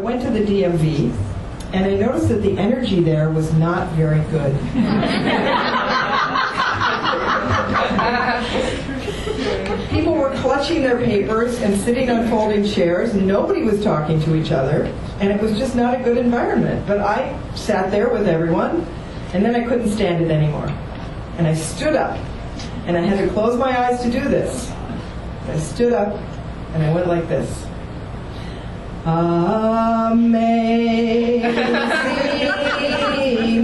went to the DMV, and I noticed that the energy there was not very good. People were clutching their papers and sitting on folding chairs. Nobody was talking to each other, and it was just not a good environment. But I sat there with everyone, and then I couldn't stand it anymore. And I stood up, and I had to close my eyes to do this. I stood up, and I went like this. Amazing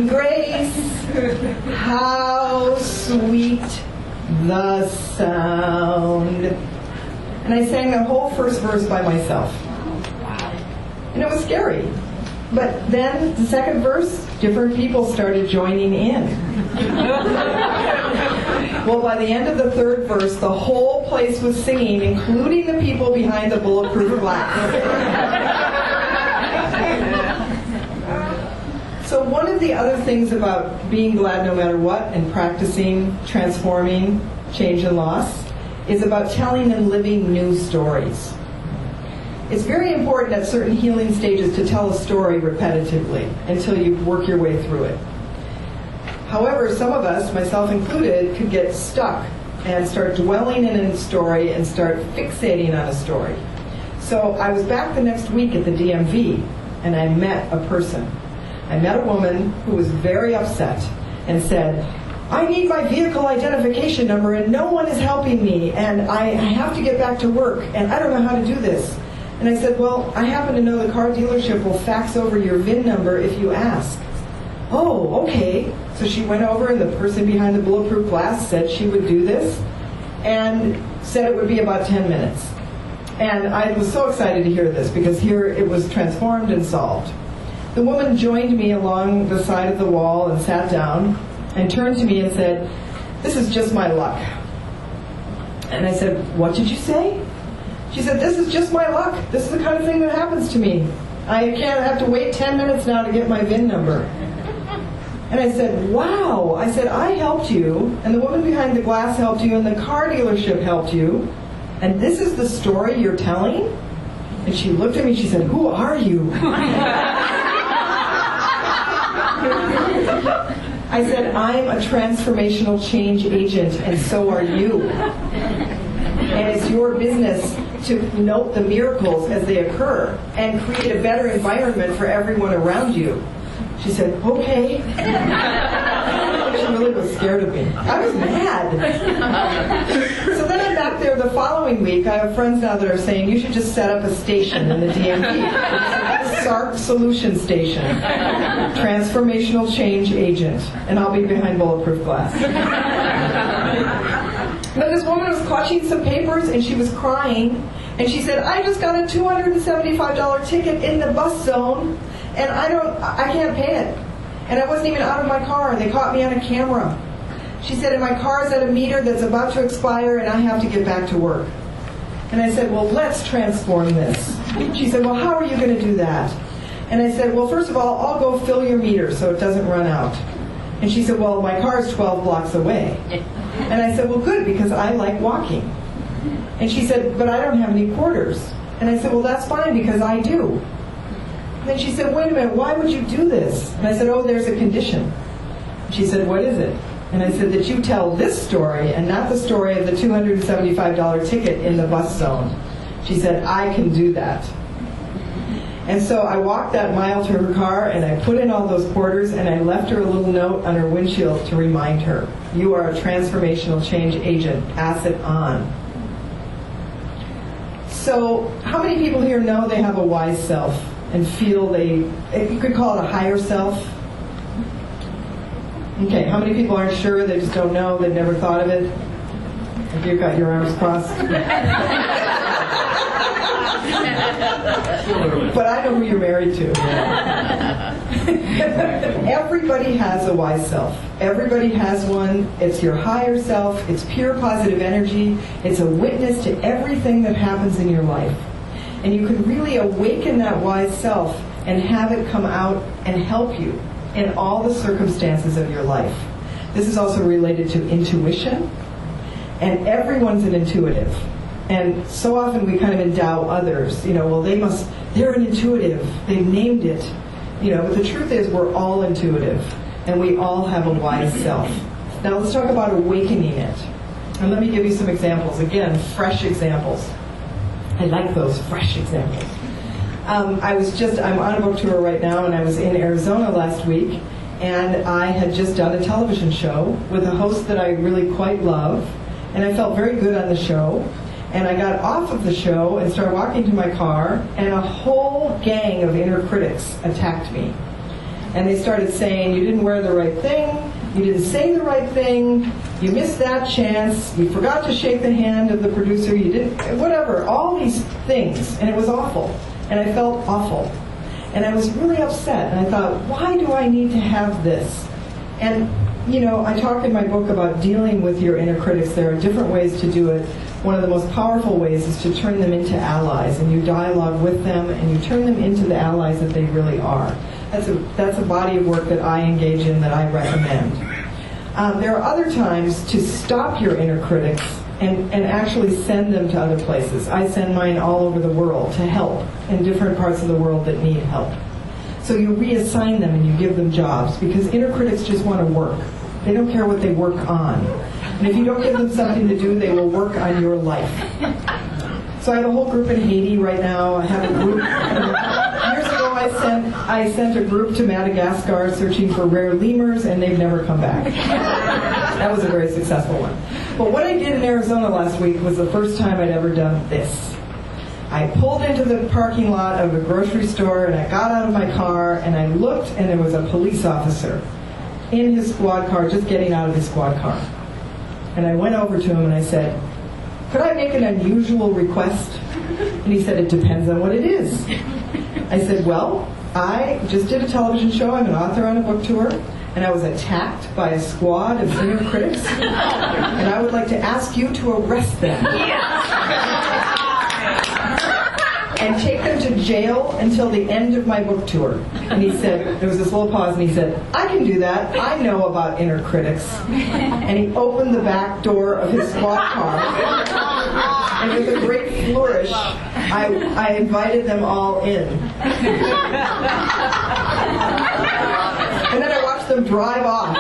grace, how sweet the sound. And I sang the whole first verse by myself. And it was scary. But then the second verse, different people started joining in. Well, by the end of the third verse, the whole place was singing, including the people behind the bulletproof glass. So one of the other things about being glad no matter what and practicing, transforming, change and loss is about telling and living new stories. It's very important at certain healing stages to tell a story repetitively until you work your way through it. However, some of us, myself included, could get stuck and start dwelling in a story and start fixating on a story. So I was back the next week at the DMV, and I met a person. I met a woman who was very upset and said, I need my vehicle identification number and no one is helping me, and I have to get back to work, and I don't know how to do this. And I said, well, I happen to know the car dealership will fax over your VIN number if you ask. Oh, okay. So she went over, and the person behind the bulletproof glass said she would do this, and said it would be about 10 minutes. And I was so excited to hear this, because here it was transformed and solved. The woman joined me along the side of the wall and sat down and turned to me and said, this is just my luck. And I said, what did you say? She said, this is just my luck. This is the kind of thing that happens to me. I can't have to wait 10 minutes now to get my VIN number. And I said, wow. I said, I helped you, and the woman behind the glass helped you, and the car dealership helped you, and this is the story you're telling? And she looked at me, she said, who are you? I said, I'm a transformational change agent, and so are you. And it's your business to note the miracles as they occur and create a better environment for everyone around you. She said, okay. She really was scared of me. I was mad. So then I'm back there the following week. I have friends now that are saying, you should just set up a station in the DMV. SARK Solution Station. Transformational Change Agent. And I'll be behind bulletproof glass. But this woman was clutching some papers, and she was crying. And she said, I just got a $275 ticket in the bus zone, and I can't pay it. And I wasn't even out of my car. They caught me on a camera. She said, and my car's at a meter that's about to expire, and I have to get back to work. And I said, well, let's transform this. She said, well, how are you going to do that? And I said, well, first of all, I'll go fill your meter so it doesn't run out. And she said, well, my car's 12 blocks away. And I said, well, good, because I like walking. And she said, but I don't have any quarters. And I said, well, that's fine, because I do. And then she said, wait a minute, why would you do this? And I said, oh, there's a condition. And she said, what is it? And I said, that you tell this story and not the story of the $275 ticket in the bus zone. She said, I can do that. And so I walked that mile to her car, and I put in all those quarters, and I left her a little note on her windshield to remind her, you are a transformational change agent. Pass it on. So how many people here know they have a wise self and feel you could call it a higher self? Okay, how many people aren't sure? They just don't know. They've never thought of it. If you've got your arms crossed. But I know who you're married to. Everybody has a wise self. Everybody has one. It's your higher self. It's pure positive energy. It's a witness to everything that happens in your life. And you can really awaken that wise self and have it come out and help you in all the circumstances of your life. This is also related to intuition. And everyone's an intuitive. And so often we kind of endow others, well, they they're an intuitive. They've named it. But the truth is we're all intuitive, and we all have a wise self. Now let's talk about awakening it. And let me give you some examples. Again, fresh examples. I like those fresh examples. I'm on a book tour right now, and I was in Arizona last week, and I had just done a television show with a host that I really quite love, and I felt very good on the show. And I got off of the show and started walking to my car, and a whole gang of inner critics attacked me. And they started saying, you didn't wear the right thing, you didn't say the right thing, you missed that chance, you forgot to shake the hand of the producer, you didn't, whatever, all these things. And it was awful. And I felt awful. And I was really upset. And I thought, why do I need to have this? And, I talk in my book about dealing with your inner critics. There are different ways to do it. One of the most powerful ways is to turn them into allies, and you dialogue with them, and you turn them into the allies that they really are. That's a body of work that I engage in, that I recommend. There are other times to stop your inner critics and actually send them to other places. I send mine all over the world to help in different parts of the world that need help. So you reassign them and you give them jobs, because inner critics just want to work. They don't care what they work on. And if you don't give them something to do, they will work on your life. So I have a whole group in Haiti right now. I have a group. Years ago, I sent a group to Madagascar searching for rare lemurs, and they've never come back. That was a very successful one. But what I did in Arizona last week was the first time I'd ever done this. I pulled into the parking lot of a grocery store, and I got out of my car, and I looked, and there was a police officer in his squad car, just getting out of his squad car. And I went over to him and I said, could I make an unusual request? And he said, it depends on what it is. I said, well, I just did a television show. I'm an author on a book tour. And I was attacked by a squad of inner critics. And I would like to ask you to arrest them. And take them to jail until the end of my book tour. And he said, there was this little pause, and he said, I can do that. I know about inner critics. And he opened the back door of his squad car. And with a great flourish, I invited them all in. And then I watched them drive off.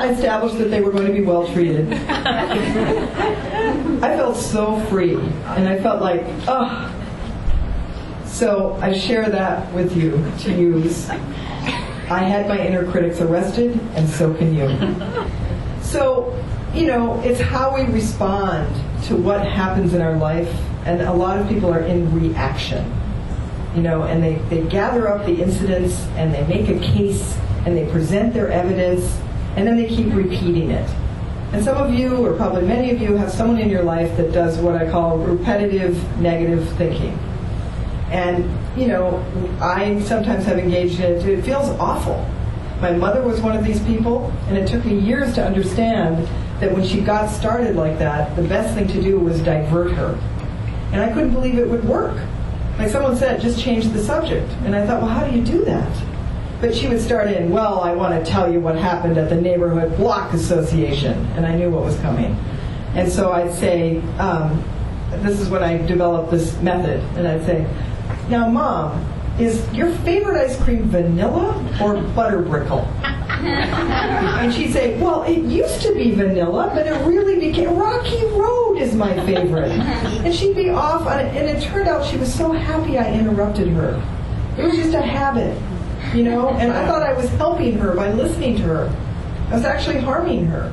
I established that they were going to be well treated. I felt so free, and I felt like, oh. So I share that with you to use. I had my inner critics arrested, and so can you. So, it's how we respond to what happens in our life, and a lot of people are in reaction. And they gather up the incidents, and they make a case, and they present their evidence, and then they keep repeating it. And some of you, or probably many of you, have someone in your life that does what I call repetitive negative thinking. And, I sometimes have engaged in it. It feels awful. My mother was one of these people, and it took me years to understand that when she got started like that, the best thing to do was divert her. And I couldn't believe it would work. Like someone said, just change the subject. And I thought, well, how do you do that? But she would start in, well, I want to tell you what happened at the neighborhood block association. And I knew what was coming. And so I'd say, this is when I developed this method. And I'd say, now, Mom, is your favorite ice cream vanilla or butterbrickle? And she'd say, well, it used to be vanilla, but it really became, Rocky Road is my favorite. And she'd be off on it. And it turned out she was so happy I interrupted her. It was just a habit. And I thought I was helping her by listening to her. I was actually harming her.